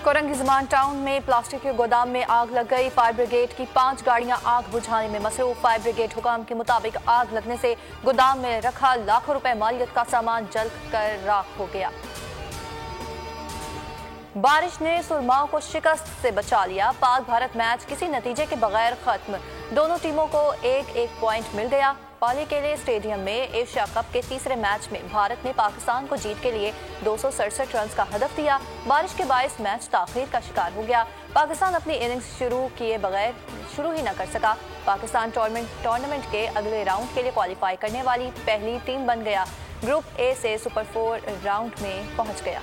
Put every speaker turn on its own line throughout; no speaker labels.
कोरंगी ज़मान town में plastic के गोदाम में आग लग गई। फायर ब्रिगेड की 5 गाड़ियां आग बुझाने में मसरूफ। फायर ब्रिगेड हुकाम के मुताबिक आग लगने से गोदाम में रखा लाखों रुपए मालियत का सामान जल कर राख हो गया। बारिश ने सुरमाओं को शिकस्त से बचा लिया। पाक भारत मैच किसी नतीजे के बगैर खत्म। दोनों टीमों को एक एक पॉइंट मिल गया। पाली के लिए स्टेडियम में एशिया कप के तीसरे मैच में भारत ने पाकिस्तान को जीत के लिए 267 रन का हदफ दिया। बारिश के बायस मैच ताखीर का शिकार हो गया। पाकिस्तान अपनी इनिंग्स शुरू किए बगैर शुरू ही न कर सका। पाकिस्तान टूर्नामेंट के अगले राउंड के लिए क्वालिफाई करने वाली पहली टीम बन गया। ग्रुप ए से सुपर 4 राउंड में पहुंच गया।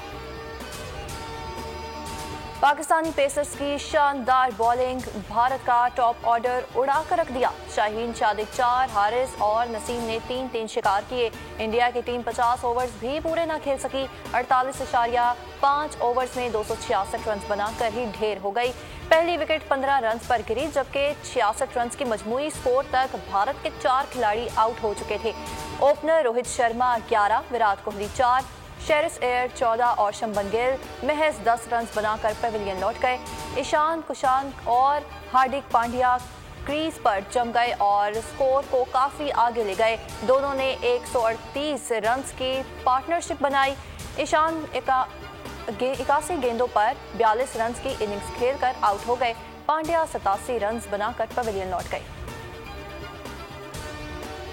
पाकिस्तानी पेसर्स की शानदार बॉलिंग, भारत का टॉप ऑर्डर उड़ा कर रख दिया। शाहीन शादिक 4, हारिस और नसीम ने 3-3 शिकार किए। इंडिया की टीम 50 ओवर्स भी पूरे न खेल सकी। 48.5 ओवर्स में 266 रन बनाकर ही ढेर हो गई। पहली विकेट 15 रन पर गिरी, जबकि 66 रन की मजमूई स्कोर तक भारत के 4 खिलाड़ी आउट हो चुके थे। ओपनर रोहित शर्मा 11, विराट कोहली 4, शेरिस एयर 14 और शुभमन गिल महज 10 रन बनाकर पवेलियन लौट गए। ईशान कुशान और हार्दिक पांड्या क्रीज पर जम गए और स्कोर को काफी आगे ले गए। दोनों ने 138 रन की पार्टनरशिप बनाई। ईशान 81 गेंदों पर 42 रन की इनिंग्स खेलकर आउट हो गए। पांड्या 87 रन बनाकर पवेलियन लौट गए।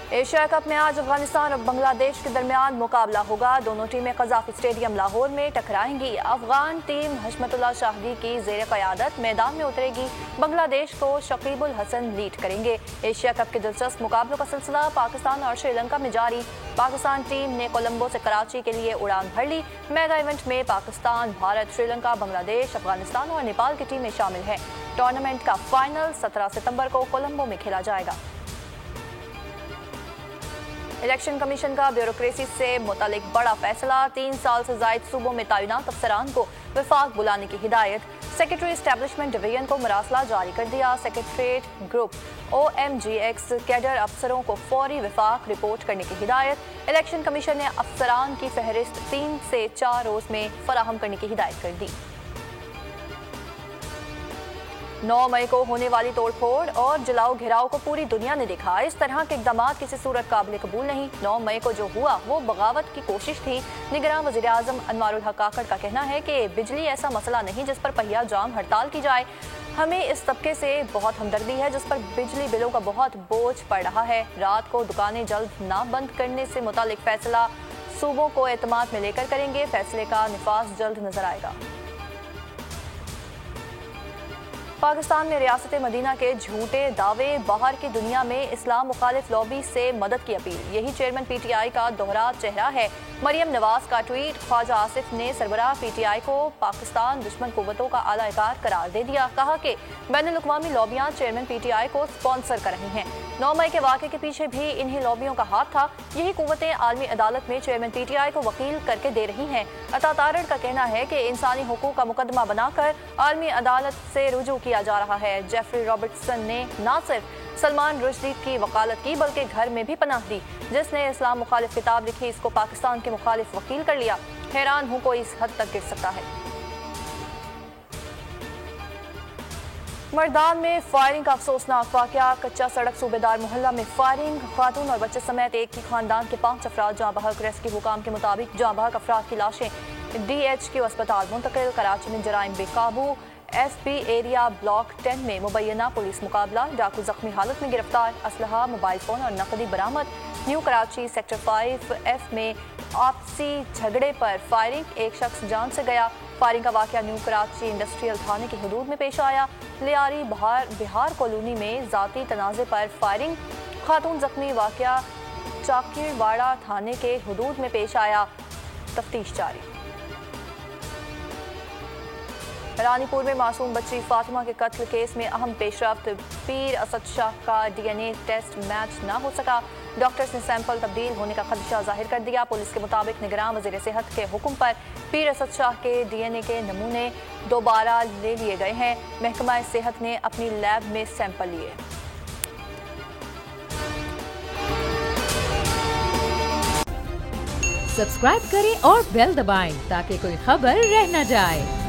एशिया कप में आज अफगानिस्तान और बांग्लादेश के दरमियान मुकाबला होगा। दोनों टीमें कज़ाफ़ी स्टेडियम लाहौर में टकराएंगी। अफगान टीम हशमतुल्लाह शाहिदी की ज़ेर क़यादत मैदान में उतरेगी। बांग्लादेश को शकीबुल हसन लीड करेंगे। एशिया कप के दिलचस्प मुकाबलों का सिलसिला पाकिस्तान और श्रीलंका में जारी। पाकिस्तान टीम ने कोलंबो से कराची के लिए उड़ान भर ली। मेगा इवेंट में पाकिस्तान, भारत, श्रीलंका, बांग्लादेश, अफगानिस्तान और नेपाल की टीमें शामिल हैं। टूर्नामेंट का फाइनल 17 सितंबर को कोलंबो में खेला जाएगा। इलेक्शन कमीशन का ब्यूरोक्रेसी से मुतालिक बड़ा फैसला। 3 साल से जायद सूबों में तैनात अफसरान को विफाक बुलाने की हिदायत। सेक्रेटरी एस्टेब्लिशमेंट डिवीजन को मरासला जारी कर दिया। सेक्रेटरीट ग्रुप OMGX कैडर अफसरों को फौरी विफाक रिपोर्ट करने की हिदायत। इलेक्शन कमीशन ने अफसरान की फहरिस्त 3 से 4 रोज में फराहम करने की हिदायत कर दी। 9 मई को होने वाली तोड़फोड़ और जलाओ घेराव को पूरी दुनिया ने देखा। इस तरह के इक़दाम किसी सूरत काबिल कबूल नहीं। 9 मई को जो हुआ वो बगावत की कोशिश थी। निगरान वज़ीर आज़म अनवारुल हक काकड़ का कहना है कि बिजली ऐसा मसला नहीं जिस पर पहिया जाम हड़ताल की जाए। हमें इस तबके से बहुत हमदर्दी है जिस पर बिजली बिलों का बहुत बोझ पड़ रहा है। रात को दुकानें जल्द ना बंद करने से मुतालिक फैसला सूबों को एतमाद में लेकर करेंगे। फैसले का निफाज जल्द नजर आएगा। पाकिस्तान में रियासत मदीना के झूठे दावे, बाहर की दुनिया में इस्लाम मुखालिफ लॉबी से मदद की अपील, यही चेयरमैन PTI का दोहरा चेहरा है। मरियम नवाज का ट्वीट। ख्वाजा आसिफ ने सरबराह PTI को पाकिस्तान दुश्मन कुव्वतों का आलाकार करार दे दिया। कहा कि बैनुल-अक़वामी लॉबियां चेयरमैन PTI को स्पॉन्सर कर रही हैं। 9 मई के वाक़े के पीछे भी इन्हीं लॉबियों का हाथ था। यही कुव्वतें आलमी अदालत में चेयरमैन PTI को वकील करके दे रही हैं। अता तारड़ का कहना है कि इंसानी हुकूक का मुकदमा बनाकर आलमी अदालत से रुजू किया जा रहा है। जेफरी रॉबर्टसन ने न सिर्फ सलमान रुश्दी की वकालत की बल्कि घर में भी पनाह दी। जिसने इस्लाम मुखालिफ किताब लिखी इसको पाकिस्तान के मुखालिफ वकील कर लिया। हैरान हूं कोई इस हद तक गिर सकता है। मर्दान में फायरिंग का अफसोसनाक वाकया। कच्चा सड़क सूबेदार मोहल्ला में फायरिंग। खातून और बच्चे समेत एक ही खानदान के 5 अफराद जहां बहक। रेस्क्यू हुकाम के मुताबिक जहां बहक अफराद की लाशें DHQ अस्पताल मुंतकिल। कराची में जराइम बेकाबू। SP एरिया ब्लॉक 10 में मुबैना पुलिस मुकाबला। डाकू जख्मी हालत में गिरफ्तार। असलहा, मोबाइल फोन और नकदी बरामद। न्यू कराची सेक्टर 5F में आपसी झगड़े पर फायरिंग। एक शख्स जान से गया। फायरिंग का वाकया न्यू कराची इंडस्ट्रियल थाने की हदूद में पेश आया। लियारी बिहार कॉलोनी में जाती तनाज़े पर फायरिंग। खातून जख्मी। वाकया चाकीरवाड़ा थाने के हदूद में पेश आया। तफ्तीश जारी। रानीपुर में मासूम बच्ची फातिमा के कत्ल केस में अहम पेशरफ्त। पीर असद शाह का DNA टेस्ट मैच न हो सका। डॉक्टर्स ने सैंपल तब्दील होने का खदशा जाहिर कर दिया। पुलिस के मुताबिक निगरान वज़ीर सेहत के हुक्म पर पीर असद शाह के DNA के नमूने दोबारा ले लिए गए हैं। महकमा सेहत ने अपनी लैब में सैंपल लिए।
सब्सक्राइब करें और बेल दबाएं ताकि कोई खबर रह न जाए।